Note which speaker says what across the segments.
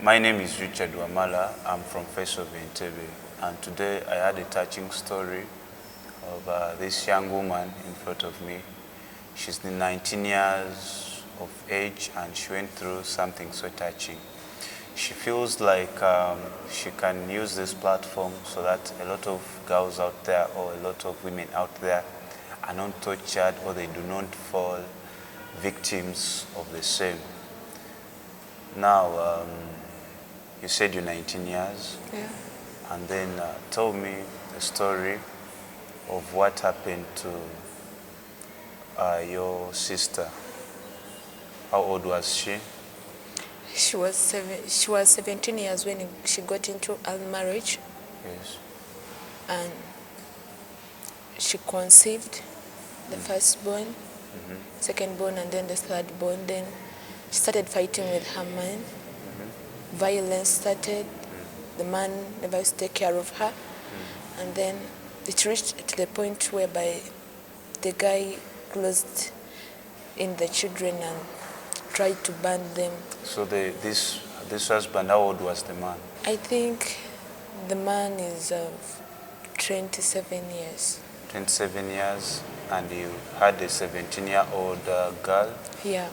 Speaker 1: My name is Richard Wamala. I'm from Face of Entebbe, and today I had a touching story of this young woman in front of me. She's 19 years of age and she went through something so touching. She feels like she can use this platform so that a lot of girls out there or a lot of women out there are not tortured or they do not fall victims of the same. Now, you said you're 19 years.
Speaker 2: Yeah.
Speaker 1: And then tell me the story of what happened to your sister. How old was she?
Speaker 2: She was 17 years when she got into early marriage,
Speaker 1: Yes.
Speaker 2: and she conceived the firstborn, secondborn, and then the thirdborn. Then she started fighting with her man. Violence started. The man never used to take care of her, and then it reached to the point whereby the guy closed in the children and tried to burn them.
Speaker 1: So this husband, how old was the man?
Speaker 2: I think the man is of 27 years.
Speaker 1: 27 years, and you had a 17-year-old girl.
Speaker 2: Yeah,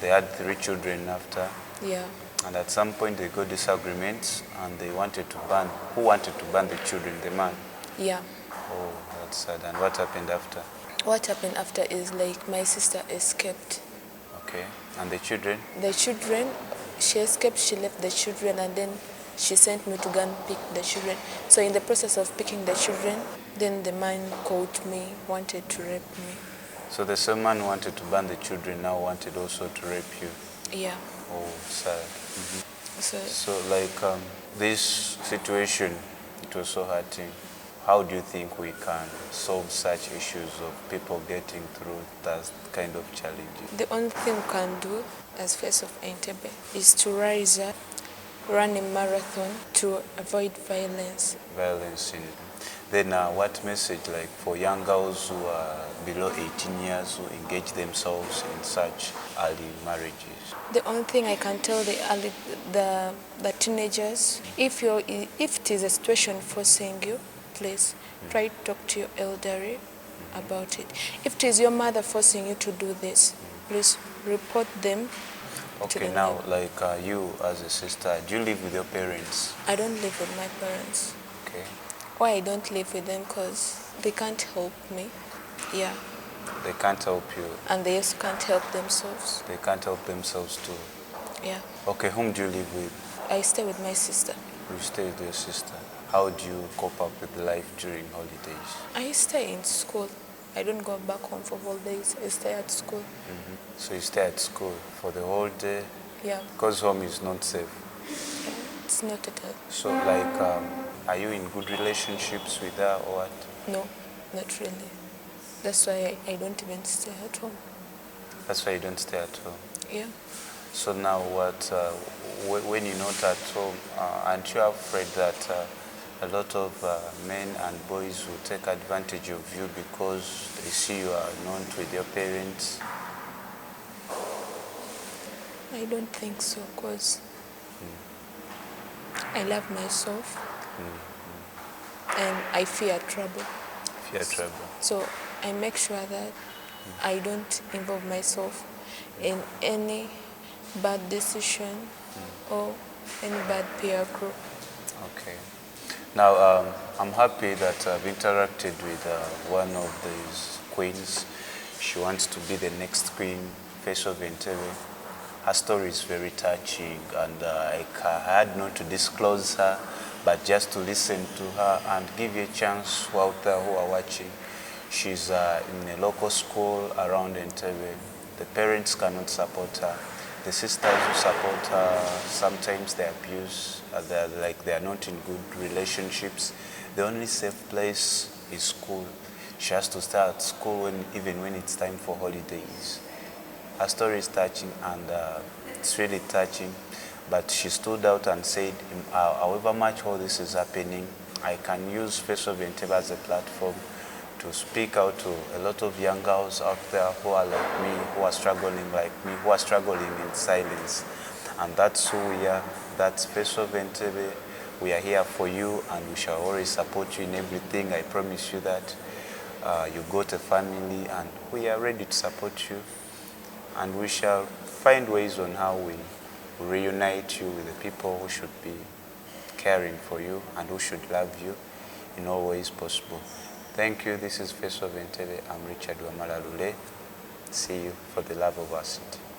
Speaker 1: They had 3 children after.
Speaker 2: yeah.
Speaker 1: And at some point they got disagreements and they wanted to burn. Who wanted to burn the children? The man?
Speaker 2: Yeah.
Speaker 1: Oh, that's sad. And what happened after?
Speaker 2: What happened after is like my sister escaped.
Speaker 1: Okay. And the children?
Speaker 2: The children, she escaped, she left the children, and then she sent me to go and pick the children. So in the process of picking the children, then the man called me, wanted to rape me.
Speaker 1: So the same man who wanted to burn the children now wanted also to rape you?
Speaker 2: Yeah.
Speaker 1: Oh, sad.
Speaker 2: So
Speaker 1: So this situation, it was so hurting. How do you think we can solve such issues of people getting through that kind of challenges?
Speaker 2: the only thing we can do as Face of Entebbe is to rise up, run a marathon to avoid violence.
Speaker 1: Violence in. Then what message, like for young girls who are below 18 years who engage themselves in such early marriages?
Speaker 2: The only thing I can tell the teenagers, if it is a situation forcing you, please try to talk to your elderly about it. If it is your mother forcing you to do this, please report them to
Speaker 1: Okay,
Speaker 2: the
Speaker 1: now
Speaker 2: neighbor.
Speaker 1: you as a sister, do you live with your parents?
Speaker 2: I don't live with my parents.
Speaker 1: Okay.
Speaker 2: Why I don't live with them? Because they can't help me. Yeah.
Speaker 1: They can't help you.
Speaker 2: And they also can't help themselves.
Speaker 1: They can't help themselves too.
Speaker 2: Yeah.
Speaker 1: Okay, whom do you live with?
Speaker 2: I stay with my sister.
Speaker 1: You stay with your sister. How do you cope up with life during holidays?
Speaker 2: I stay in school. I don't go back home for holidays. I stay at school.
Speaker 1: So you stay at school for the whole day?
Speaker 2: Yeah.
Speaker 1: Because home is not safe.
Speaker 2: It's not at all.
Speaker 1: So are you in good relationships with her or what?
Speaker 2: No, not really. That's why I don't even stay at home.
Speaker 1: That's why you don't stay at home.
Speaker 2: Yeah.
Speaker 1: So now when you're not at home, aren't you afraid that a lot of men and boys will take advantage of you because they see you are not with your parents?
Speaker 2: I don't think so, because I love myself and I fear trouble.
Speaker 1: Fear trouble.
Speaker 2: So I make sure that I don't involve myself in any bad decision or any bad peer group.
Speaker 1: Okay. Now, I'm happy that I've interacted with one of these queens. She wants to be the next queen, Face of Entebbe. Her story is very touching, and I had not to disclose her, but just to listen to her and give you a chance who out there who are watching. She's in a local school around Entebbe. The parents cannot support her. The sisters who support her, sometimes they abuse, they are not in good relationships. The only safe place is school. She has to stay at school even when it's time for holidays. Her story is touching, and it's really touching, but she stood out and said, however much all this is happening, I can use Face of Entebbe as a platform to speak out to a lot of young girls out there who are like me, who are struggling like me, who are struggling in silence. And that's who we are. That's Face of Entebbe. We are here for you and we shall always support you in everything. I promise you that. You got a family and we are ready to support you. And we shall find ways on how we reunite you with the people who should be caring for you and who should love you in all ways possible. Thank you. This is Face of Entebbe. I'm Richard Wamala Lule. See you for the love of our city.